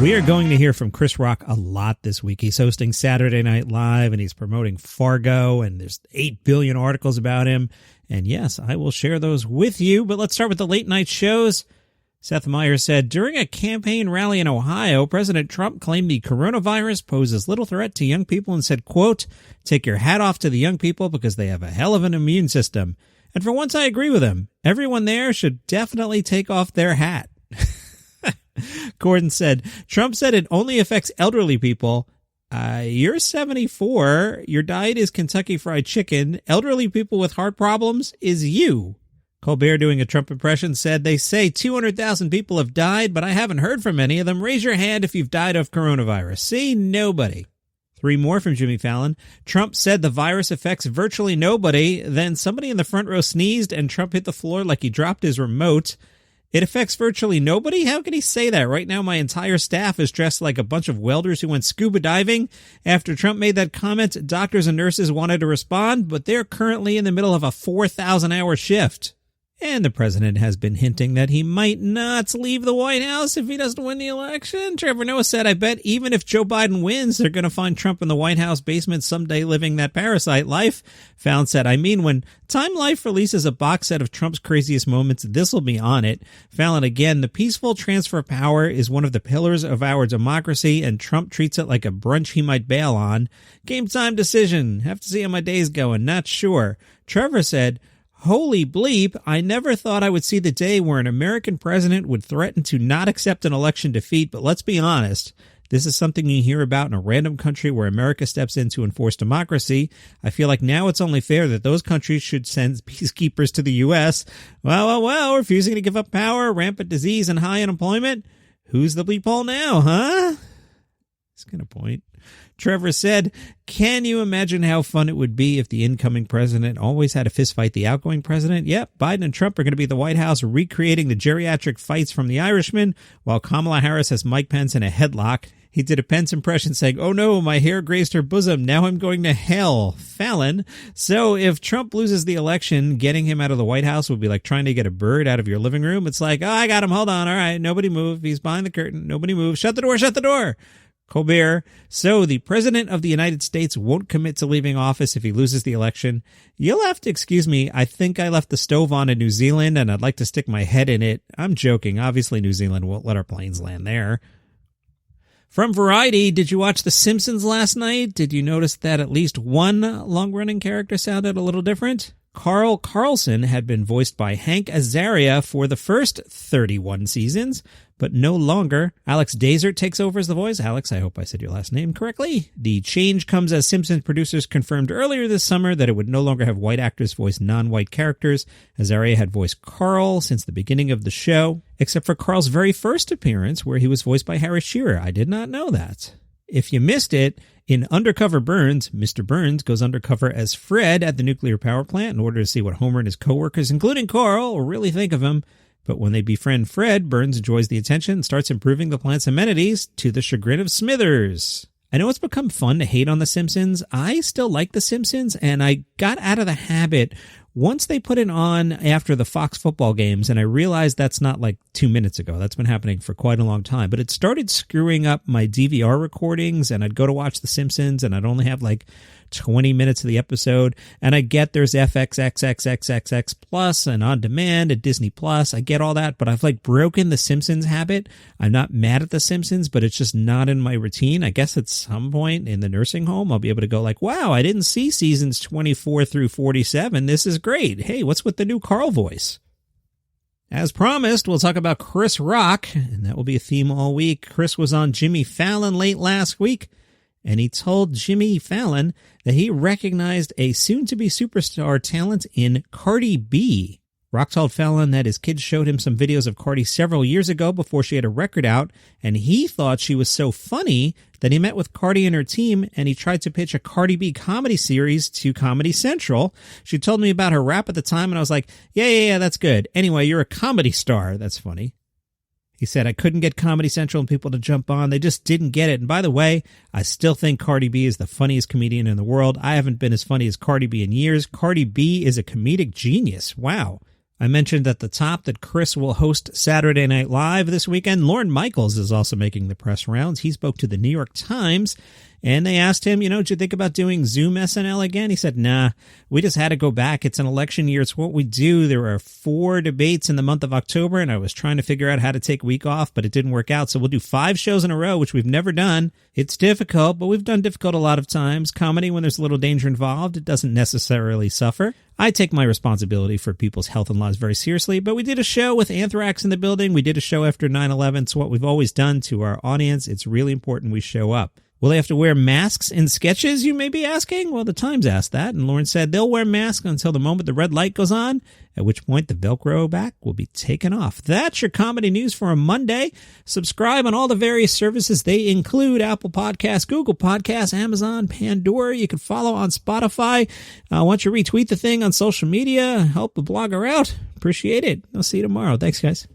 We are going to hear from Chris Rock a lot this week. He's hosting Saturday Night Live, and he's promoting Fargo, and there's 8 billion articles about him. And yes, I will share those with you, but let's start with the late night shows. Seth Meyers said, during a campaign rally in Ohio, President Trump claimed the coronavirus poses little threat to young people and said, quote, take your hat off to the young people because they have a hell of an immune system. And for once, I agree with him. Everyone there should definitely take off their hat. Gordon said, Trump said it only affects elderly people. You're 74. Your diet is Kentucky Fried Chicken. Elderly people with heart problems is you. Colbert, doing a Trump impression, said, they say 200,000 people have died, but I haven't heard from any of them. Raise your hand if you've died of coronavirus. See, nobody. 3 more from Jimmy Fallon. Trump said the virus affects virtually nobody. Then somebody in the front row sneezed and Trump hit the floor like he dropped his remote. It affects virtually nobody? How can he say that? Right now, my entire staff is dressed like a bunch of welders who went scuba diving. After Trump made that comment, doctors and nurses wanted to respond, but they're currently in the middle of a 4,000-hour shift. And the president has been hinting that he might not leave the White House if he doesn't win the election. Trevor Noah said, I bet even if Joe Biden wins, they're going to find Trump in the White House basement someday living that parasite life. Fallon said, I mean, when Time Life releases a box set of Trump's craziest moments, this will be on it. Fallon, again, the peaceful transfer of power is one of the pillars of our democracy, and Trump treats it like a brunch he might bail on. Game time decision. Have to see how my day's going. Not sure. Trevor said, holy bleep, I never thought I would see the day where an American president would threaten to not accept an election defeat, but let's be honest, this is something you hear about in a random country where America steps in to enforce democracy. I feel like now it's only fair that those countries should send peacekeepers to the U.S. Well, refusing to give up power, rampant disease, and high unemployment. Who's the bleep hole now, huh? He's got a point. Trevor said, can you imagine how fun it would be if the incoming president always had to fistfight the outgoing president? Yep, Biden and Trump are going to be at the White House recreating the geriatric fights from The Irishman, while Kamala Harris has Mike Pence in a headlock. He did a Pence impression saying, oh no, my hair grazed her bosom, now I'm going to hell. Fallon. So if Trump loses the election, getting him out of the White House would be like trying to get a bird out of your living room. It's like, oh, I got him, hold on, all right, nobody move, he's behind the curtain, nobody move, shut the door, shut the door. Colbert, so the President of the United States won't commit to leaving office if he loses the election. You'll have to excuse me, I think I left the stove on in New Zealand and I'd like to stick my head in it. I'm joking, obviously New Zealand won't let our planes land there. From Variety, did you watch The Simpsons last night? Did you notice that at least one long-running character sounded a little different? Carl Carlson had been voiced by Hank Azaria for the first 31 seasons, but no longer. Alex Dazert takes over as the voice. Alex, I hope I said your last name correctly. The change comes as Simpsons producers confirmed earlier this summer that it would no longer have white actors voice non-white characters. Azaria had voiced Carl since the beginning of the show, except for Carl's very first appearance where he was voiced by Harry Shearer. I did not know that. If you missed it, in Undercover Burns, Mr. Burns goes undercover as Fred at the nuclear power plant in order to see what Homer and his coworkers, including Carl, really think of him. But when they befriend Fred, Burns enjoys the attention and starts improving the plant's amenities to the chagrin of Smithers. I know it's become fun to hate on The Simpsons. I still like The Simpsons, and I got out of the habit once they put it on after the Fox football games, and I realized that's not like 2 minutes ago. That's been happening for quite a long time. But it started screwing up my DVR recordings, and I'd go to watch The Simpsons, and I'd only have like 20 minutes of the episode. And I get there's FXXXXXX Plus and On Demand and Disney Plus. I get all that, but I've like broken the Simpsons habit. I'm not mad at The Simpsons, but it's just not in my routine. I guess at some point in the nursing home, I'll be able to go like, wow, I didn't see seasons 24 through 47. This is great. Hey, what's with the new Carl voice? As promised, we'll talk about Chris Rock, and that will be a theme all week. Chris was on Jimmy Fallon late last week, and he told Jimmy Fallon that he recognized a soon-to-be superstar talent in Cardi B. Rock told Fallon that his kids showed him some videos of Cardi several years ago before she had a record out, and he thought she was so funny that he met with Cardi and her team, and he tried to pitch a Cardi B comedy series to Comedy Central. She told me about her rap at the time, and I was like, yeah, that's good. Anyway, you're a comedy star. That's funny. He said, I couldn't get Comedy Central and people to jump on. They just didn't get it. And by the way, I still think Cardi B is the funniest comedian in the world. I haven't been as funny as Cardi B in years. Cardi B is a comedic genius. Wow. I mentioned at the top that Chris will host Saturday Night Live this weekend. Lorne Michaels is also making the press rounds. He spoke to the New York Times, and they asked him, did you think about doing Zoom SNL again? He said, nah, we just had to go back. It's an election year. It's what we do. There are 4 debates in the month of October, and I was trying to figure out how to take a week off, but it didn't work out. So we'll do 5 shows in a row, which we've never done. It's difficult, but we've done difficult a lot of times. Comedy, when there's a little danger involved, it doesn't necessarily suffer. I take my responsibility for people's health and lives very seriously, but we did a show with anthrax in the building. We did a show after 9/11. It's what we've always done to our audience. It's really important we show up. Will they have to wear masks in sketches, you may be asking? Well, the Times asked that, and Lorne said they'll wear masks until the moment the red light goes on, at which point the Velcro back will be taken off. That's your comedy news for a Monday. Subscribe on all the various services. They include Apple Podcasts, Google Podcasts, Amazon, Pandora. You can follow on Spotify. Why don't you retweet the thing on social media? Help the blogger out. Appreciate it. I'll see you tomorrow. Thanks, guys.